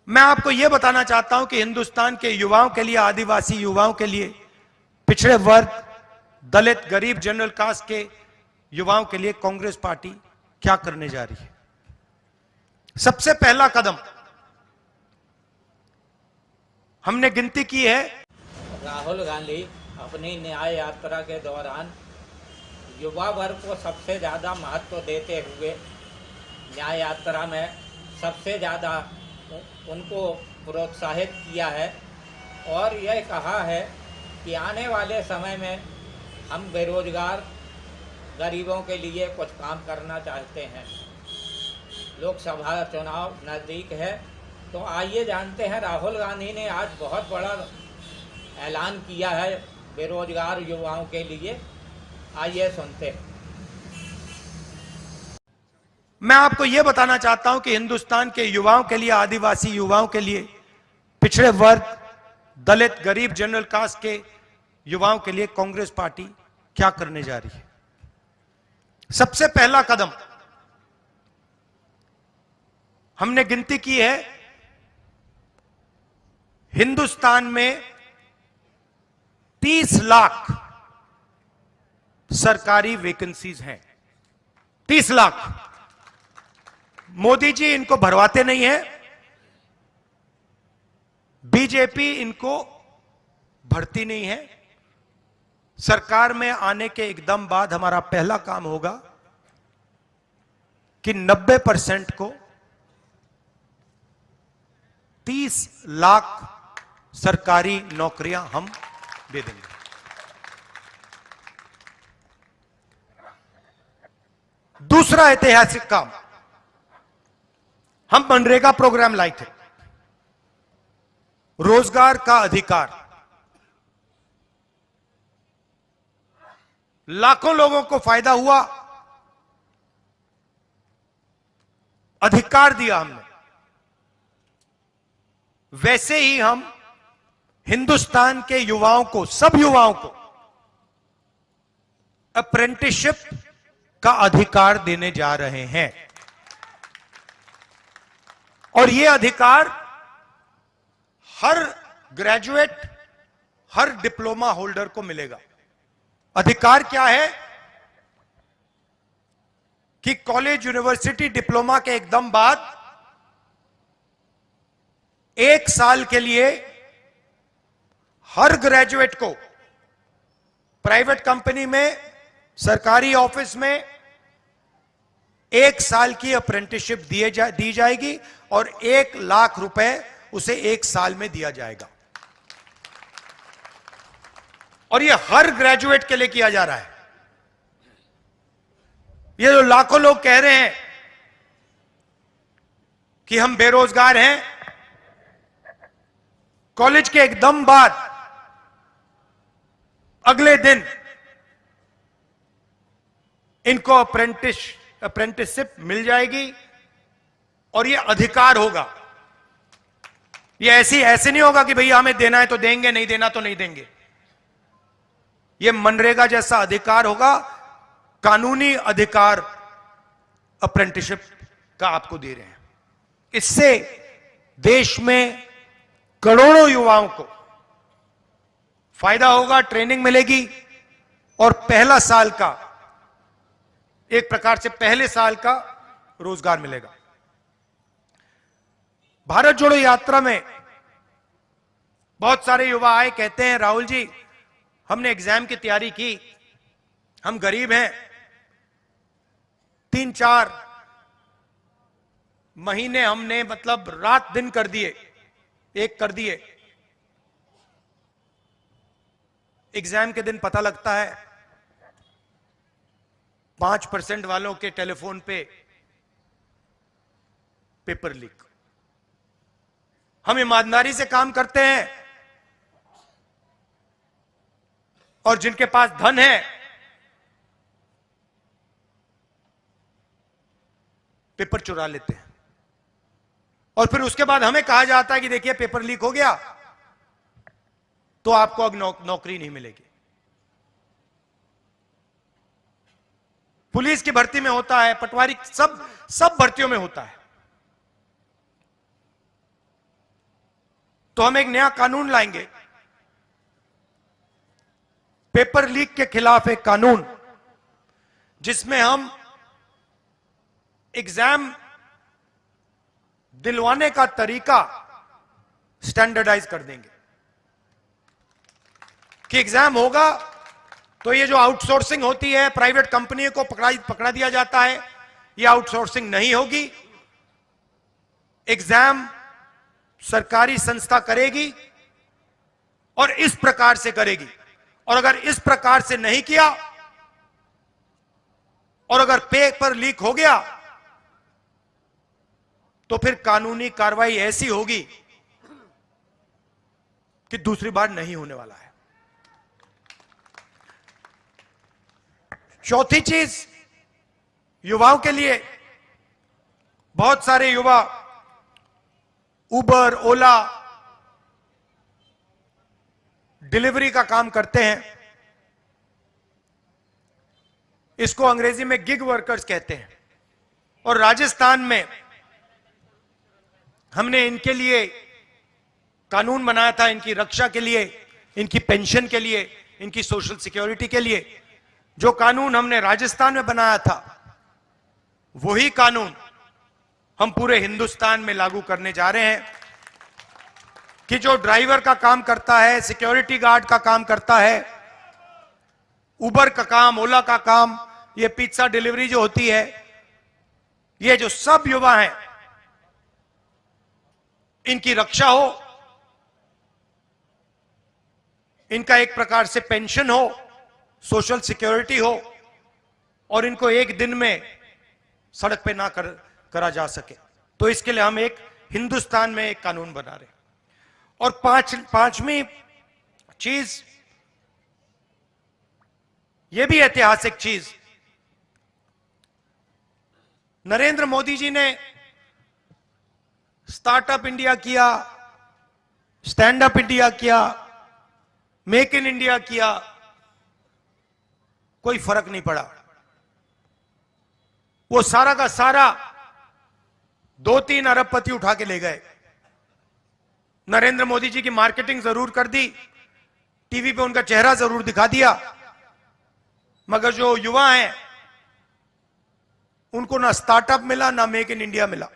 मैं आपको यह बताना चाहता हूं कि हिंदुस्तान के युवाओं के लिए, आदिवासी युवाओं के लिए, पिछड़े वर्ग, दलित, गरीब, जनरल कास्ट के युवाओं के लिए कांग्रेस पार्टी क्या करने जा रही है। सबसे पहला कदम हमने गिनती की है। राहुल गांधी अपनी न्याय यात्रा के दौरान युवा वर्ग को सबसे ज़्यादा महत्व देते हुए न्याय यात्रा में सबसे ज़्यादा उनको प्रोत्साहित किया है और यह कहा है कि आने वाले समय में हम बेरोजगार गरीबों के लिए कुछ काम करना चाहते हैं। लोकसभा चुनाव नज़दीक है, तो आइए जानते हैं। राहुल गांधी ने आज बहुत बड़ा ऐलान किया है बेरोजगार युवाओं के लिए। आइए सुनते हैं। मैं आपको यह बताना चाहता हूं कि हिंदुस्तान के युवाओं के लिए, आदिवासी युवाओं के लिए, पिछड़े वर्ग, दलित, गरीब, जनरल कास्ट के युवाओं के लिए कांग्रेस पार्टी क्या करने जा रही है। सबसे पहला कदम हमने गिनती की है। हिंदुस्तान में 30 लाख सरकारी वैकेंसीज हैं। 30 लाख। मोदी जी इनको भरवाते नहीं है, बीजेपी इनको भरती नहीं है। सरकार में आने के एकदम बाद हमारा पहला काम होगा कि 90% को 30 लाख सरकारी नौकरियां हम दे देंगे। दूसरा ऐतिहासिक काम, हम मनरेगा प्रोग्राम लाए थे। रोजगार का अधिकार, लाखों लोगों को फायदा हुआ, अधिकार दिया हमने। वैसे ही हम हिंदुस्तान के युवाओं को, सब युवाओं को अप्रेंटिसशिप का अधिकार देने जा रहे हैं और यह अधिकार हर ग्रेजुएट, हर डिप्लोमा होल्डर को मिलेगा। अधिकार क्या है कि कॉलेज, यूनिवर्सिटी, डिप्लोमा के एकदम बाद 1 साल के लिए हर ग्रेजुएट को प्राइवेट कंपनी में, सरकारी ऑफिस में 1 साल की अप्रेंटिसशिप दी जाएगी और 1 लाख रुपए उसे 1 साल में दिया जाएगा। और यह हर ग्रेजुएट के लिए किया जा रहा है। ये जो लाखों लोग कह रहे हैं कि हम बेरोजगार हैं, कॉलेज के एकदम बाद अगले दिन इनको अप्रेंटिसशिप मिल जाएगी और यह अधिकार होगा। यह ऐसे नहीं होगा कि भैया हमें देना है तो देंगे, नहीं देना तो नहीं देंगे। यह मनरेगा जैसा अधिकार होगा, कानूनी अधिकार अप्रेंटिसशिप का आपको दे रहे हैं। इससे देश में करोड़ों युवाओं को फायदा होगा, ट्रेनिंग मिलेगी और पहला साल का, एक प्रकार से पहले साल का रोजगार मिलेगा। भारत जोड़ो यात्रा में बहुत सारे युवा आए, कहते हैं राहुल जी हमने एग्जाम की तैयारी की, हम गरीब हैं, 3-4 महीने हमने मतलब रात दिन कर दिए, एक कर दिए। एग्जाम के दिन पता लगता है 5% वालों के टेलीफोन पे पेपर लीक। हम ईमानदारी से काम करते हैं और जिनके पास धन है पेपर चुरा लेते हैं और फिर उसके बाद हमें कहा जाता है कि देखिए पेपर लीक हो गया तो आपको अब नौकरी नहीं मिलेगी। पुलिस की भर्ती में होता है, पटवारी, सब भर्तियों में होता है। तो हम एक नया कानून लाएंगे, पेपर लीक के खिलाफ एक कानून, जिसमें हम एग्जाम दिलवाने का तरीका स्टैंडर्डाइज कर देंगे कि एग्जाम होगा तो ये जो आउटसोर्सिंग होती है, प्राइवेट कंपनी को पकड़ा दिया जाता है, ये आउटसोर्सिंग नहीं होगी। एग्जाम सरकारी संस्था करेगी और इस प्रकार से करेगी, और अगर इस प्रकार से नहीं किया और अगर पेपर लीक हो गया तो फिर कानूनी कार्रवाई ऐसी होगी कि दूसरी बार नहीं होने वाला है। चौथी चीज, युवाओं के लिए बहुत सारे युवा उबर, ओला, डिलीवरी का काम करते हैं। इसको अंग्रेजी में गिग वर्कर्स कहते हैं। और राजस्थान में हमने इनके लिए कानून बनाया था, इनकी रक्षा के लिए, इनकी पेंशन के लिए, इनकी सोशल सिक्योरिटी के लिए। जो कानून हमने राजस्थान में बनाया था, वही कानून हम पूरे हिंदुस्तान में लागू करने जा रहे हैं कि जो ड्राइवर का काम करता है, सिक्योरिटी गार्ड का काम करता है, उबर का काम, ओला का काम, ये पिज्जा डिलीवरी जो होती है, ये जो सब युवा हैं, इनकी रक्षा हो, इनका एक प्रकार से पेंशन हो, सोशल सिक्योरिटी हो, और इनको एक दिन में सड़क पे ना करा जा सके। तो इसके लिए हम एक हिंदुस्तान में एक कानून बना रहे हैं। और पांचवी चीज, यह भी ऐतिहासिक चीज, नरेंद्र मोदी जी ने स्टार्टअप इंडिया किया, स्टैंड अप इंडिया किया, मेक इन इंडिया किया, कोई फर्क नहीं पड़ा। वो सारा का सारा 2-3 अरबपति उठा के ले गए। नरेंद्र मोदी जी की मार्केटिंग जरूर कर दी, टीवी पे उनका चेहरा जरूर दिखा दिया, मगर जो युवा हैं उनको ना स्टार्टअप मिला, ना मेक इन इंडिया मिला।